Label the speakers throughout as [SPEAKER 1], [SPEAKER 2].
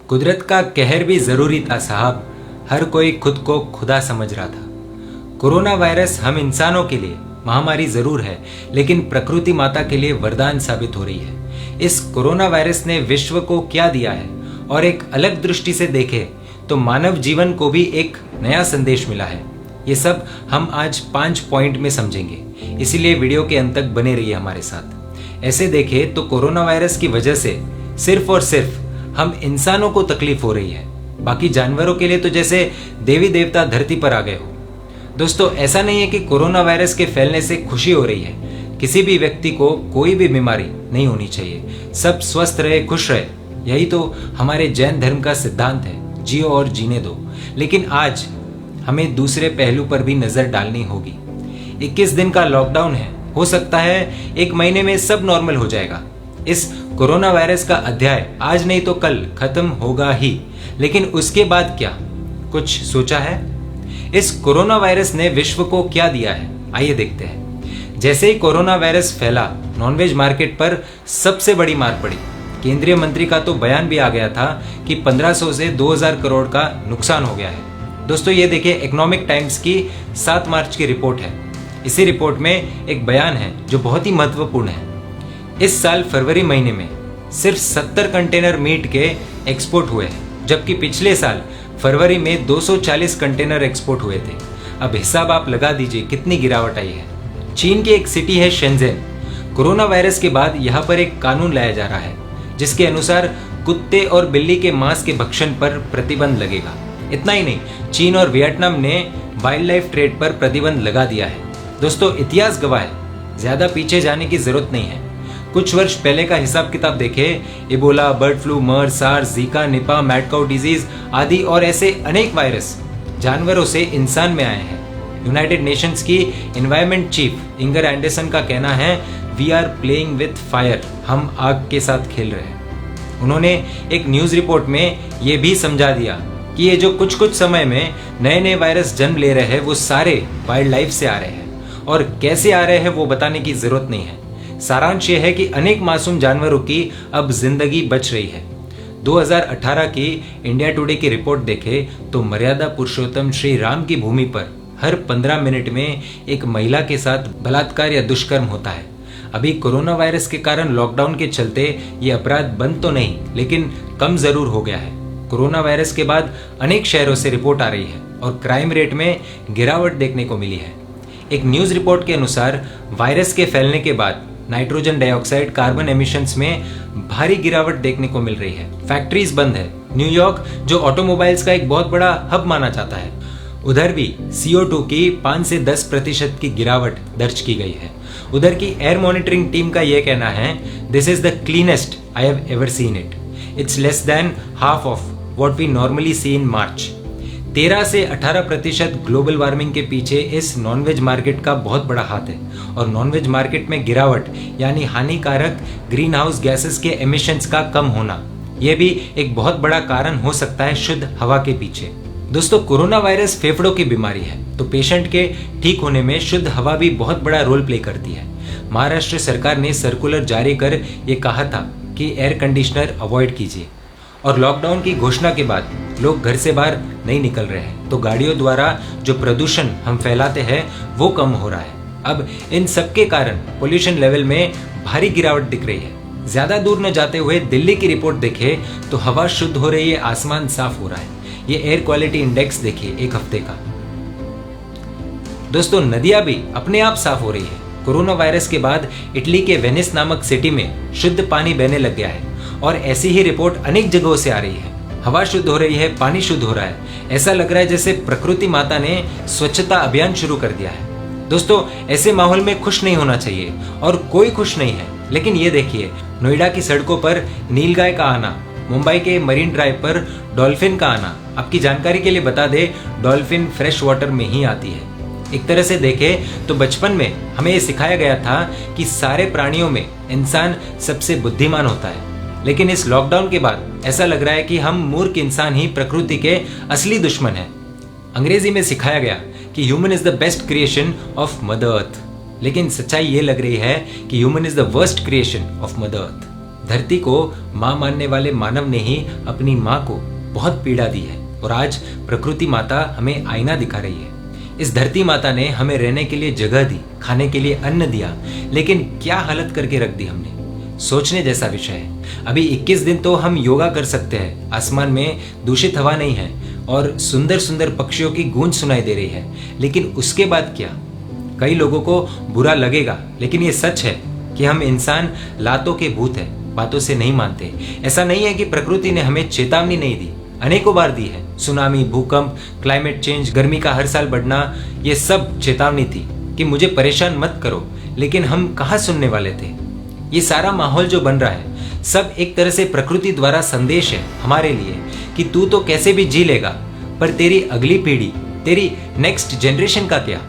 [SPEAKER 1] कुदरत का कहर भी जरूरी था साहब, हर कोई खुद को खुदा समझ रहा था। कोरोना वायरस हम इंसानों के लिए महामारी जरूर है, लेकिन प्रकृति माता के लिए वरदान साबित हो रही है। इस कोरोना वायरस ने विश्व को क्या दिया है, और एक अलग दृष्टि से देखें तो मानव जीवन को भी एक नया संदेश मिला है। ये सब हम आज 5 पॉइंट में समझेंगे, इसीलिए वीडियो के अंत तक बने रहिए हमारे साथ। ऐसे देखें तो कोरोना वायरस की वजह से सिर्फ और सिर्फ हम इंसानों को तकलीफ हो रही है, बाकी जानवरों के लिए तो जैसे देवी देवता धरती पर आ गए हो। दोस्तों, ऐसा नहीं है कि कोरोना वायरस के फैलने से खुशी हो रही है। किसी भी व्यक्ति को कोई भी बीमारी नहीं होनी चाहिए, सब स्वस्थ रहे, खुश रहे, यही तो हमारे जैन धर्म का सिद्धांत है, जियो और जीने दो। लेकिन आज हमें दूसरे पहलू पर भी नजर डालनी होगी। 21 दिन का लॉकडाउन है, हो सकता है 1 महीने में सब नॉर्मल हो जाएगा। इस कोरोना वायरस का अध्याय आज नहीं तो कल खत्म होगा ही, लेकिन उसके बाद क्या, कुछ सोचा है? इस कोरोना वायरस ने विश्व को क्या दिया है, आइए देखते हैं। जैसे ही कोरोना वायरस फैला, नॉनवेज मार्केट पर सबसे बड़ी मार पड़ी। केंद्रीय मंत्री का तो बयान भी आ गया था कि 1500 से 2000 करोड़ का नुकसान हो गया है। दोस्तों, ये देखिए, इकोनॉमिक टाइम्स की 7 मार्च की रिपोर्ट है। इसी रिपोर्ट में एक बयान है जो बहुत ही महत्वपूर्ण है। इस साल फरवरी महीने में सिर्फ 70 कंटेनर मीट के एक्सपोर्ट हुए हैं, जबकि पिछले साल फरवरी में 240 कंटेनर एक्सपोर्ट हुए थे। अब हिसाब आप लगा दीजिए कितनी गिरावट आई है। चीन की एक सिटी है शेंजेन। कोरोना वायरस के बाद यहाँ पर एक कानून लाया जा रहा है, जिसके अनुसार कुत्ते और बिल्ली के मांस के भक्षण पर प्रतिबंध लगेगा। इतना ही नहीं, चीन और वियतनाम ने वाइल्ड लाइफ ट्रेड पर प्रतिबंध लगा दिया है। दोस्तों, इतिहास गवाह है, ज्यादा पीछे जाने की जरूरत नहीं है। कुछ वर्ष पहले का हिसाब किताब देखें, Ebola, bird flu, MERS, SARS, Zika, Nipah, mad cow disease आदि और ऐसे अनेक वायरस जानवरों से इंसान में आए हैं। यूनाइटेड नेशंस की एनवायरमेंट चीफ इंगर एंडरसन का कहना है, we are playing with fire, हम आग के साथ खेल रहे हैं। उन्होंने एक न्यूज रिपोर्ट में ये भी समझा दिया कि ये जो कुछ समय में नए नए वायरस जन्म ले रहे हैं, वो सारे वाइल्ड लाइफ से आ रहे हैं, और कैसे आ रहे हैं वो बताने की जरूरत नहीं है। सारांश ये है कि अनेक मासूम जानवरों की अब जिंदगी बच रही है। 2018 की इंडिया टुडे की रिपोर्ट देखें तो मर्यादा पुरुषोत्तम श्री राम की भूमि पर हर 15 मिनट में एक महिला के साथ बलात्कार या दुष्कर्म होता है। अभी कोरोना वायरस के कारण लॉकडाउन के चलते ये अपराध बंद तो नहीं, लेकिन कम जरूर हो गया है। कोरोना वायरस के बाद अनेक शहरों से रिपोर्ट आ रही है और क्राइम रेट में गिरावट देखने को मिली है। एक न्यूज रिपोर्ट के अनुसार वायरस के फैलने के बाद नाइट्रोजन डाइऑक्साइड, कार्बन एमिशंस में भारी गिरावट देखने को मिल रही है। फैक्ट्रीज बंद है। न्यूयॉर्क, जो ऑटोमोबाइल्स का एक बहुत बड़ा हब माना जाता है, उधर भी CO2 की 5 से 10% की गिरावट दर्ज की गई है। उधर की एयर मॉनिटरिंग टीम का यह कहना है, this is the cleanest I have ever seen it, it's less than half of what we normally see in March. 13 से 18% ग्लोबल वार्मिंग के पीछे इस नॉनवेज मार्केट का बहुत बड़ा हाथ है, और नॉनवेज मार्केट में गिरावट यानी हानिकारक ग्रीन हाउस गैसेस के एमिशंस का कम होना, यह भी एक बहुत बड़ा कारण हो सकता है शुद्ध हवा के पीछे। दोस्तों, कोरोना वायरस फेफड़ों की बीमारी है, तो पेशेंट के ठीक होने में शुद्ध हवा भी बहुत बड़ा रोल प्ले करती है। महाराष्ट्र सरकार ने सर्कुलर जारी कर ये कहा था कि एयर कंडीशनर अवॉइड कीजिए, और लॉकडाउन की घोषणा के बाद लोग घर से बाहर नहीं निकल रहे हैं, तो गाड़ियों द्वारा जो प्रदूषण हम फैलाते हैं वो कम हो रहा है। अब इन सब के कारण पोल्यूशन लेवल में भारी गिरावट दिख रही है। ज्यादा दूर न जाते हुए दिल्ली की रिपोर्ट देखें तो हवा शुद्ध हो रही है, आसमान साफ हो रहा है। ये एयर क्वालिटी इंडेक्स देखिए एक हफ्ते का। दोस्तों, नदियां भी अपने आप साफ हो रही है। कोरोना वायरस के बाद इटली के वेनिस नामक सिटी में शुद्ध पानी बहने लग गया है, और ऐसी ही रिपोर्ट अनेक जगहों से आ रही है। हवा शुद्ध हो रही है, पानी शुद्ध हो रहा है। ऐसा लग रहा है जैसे प्रकृति माता ने स्वच्छता अभियान शुरू कर दिया है। दोस्तों, ऐसे माहौल में खुश नहीं होना चाहिए, और कोई खुश नहीं है। लेकिन ये देखिए, नोएडा की सड़कों पर नीलगाय का आना, मुंबई के मरीन ड्राइव पर डॉल्फिन का आना। आपकी जानकारी के लिए बता दे, डॉल्फिन फ्रेश वाटर में ही आती है। एक तरह से देखें तो बचपन में हमें ये सिखाया गया था कि सारे प्राणियों में इंसान सबसे बुद्धिमान होता है, लेकिन इस लॉकडाउन के बाद ऐसा लग रहा है कि हम मूर्ख इंसान ही प्रकृति के असली दुश्मन हैं। अंग्रेजी में सिखाया गया कि human is the best creation of mother earth, लेकिन सच्चाई ये लग रही है कि human is the worst creation of mother earth. धरती को माँ मानने वाले मानव ने ही अपनी माँ को बहुत पीड़ा दी है और आज प्रकृति माता हमें आईना दिखा रही है। इस धरती माता ने हमें रहने के लिए जगह दी, खाने के लिए अन्न दिया, लेकिन क्या हालत करके रख दी हमने। सोचने जैसा विषय है। अभी 21 दिन तो हम योगा कर सकते हैं, आसमान में दूषित हवा नहीं है और सुंदर सुंदर पक्षियों की गूंज सुनाई दे रही है, लेकिन उसके बाद क्या? कई लोगों को बुरा लगेगा, लेकिन ये सच है कि हम इंसान लातों के भूत हैं, बातों से नहीं मानते। ऐसा नहीं है कि प्रकृति ने हमें चेतावनी नहीं दी, अनेकों बार दी है। सुनामी, भूकंप, क्लाइमेट चेंज, गर्मी का हर साल बढ़ना, ये सब चेतावनी थी कि मुझे परेशान मत करो, लेकिन हम कहाँ सुनने वाले थे। ये सारा माहौल जो बन रहा है सब एक तरह से प्रकृति द्वारा संदेश है हमारे लिए कि तू तो कैसे भी जी लेगा, पर तेरी अगली पीढ़ी, तेरी नेक्स्ट जनरेशन का क्या?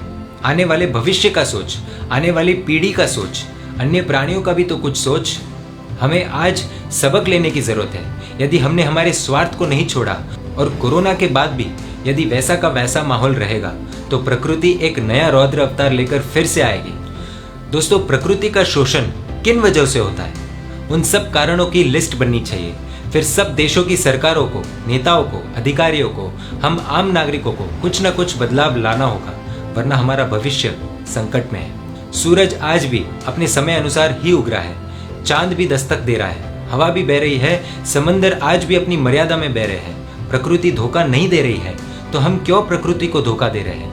[SPEAKER 1] आने वाले भविष्य का सोच, आने वाली पीढ़ी का सोच, अन्य प्राणियों का भी तो कुछ सोच। हमें आज सबक लेने की जरूरत है। यदि हमने हमारे स्वार्थ को नहीं छोड़ा और कोरोना के बाद भी यदि वैसा का वैसा माहौल रहेगा तो प्रकृति एक नया रौद्र अवतार लेकर फिर से आएगी। दोस्तों, प्रकृति का शोषण किन वजह से होता है, उन सब कारणों की लिस्ट बननी चाहिए। फिर सब देशों की सरकारों को, नेताओं को, अधिकारियों को, हम आम नागरिकों को कुछ न कुछ बदलाव लाना होगा, वरना हमारा भविष्य संकट में है। सूरज आज भी अपने समय अनुसार ही उग रहा है, चांद भी दस्तक दे रहा है, हवा भी बह रही है, समंदर आज भी अपनी मर्यादा में बह रहे हैं। प्रकृति धोखा नहीं दे रही है, तो हम क्यों प्रकृति को धोखा दे रहे हैं?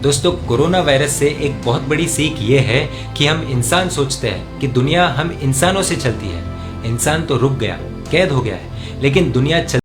[SPEAKER 1] दोस्तों, कोरोना वायरस से एक बहुत बड़ी सीख ये है कि हम इंसान सोचते हैं कि दुनिया हम इंसानों से चलती है। इंसान तो रुक गया, कैद हो गया है, लेकिन दुनिया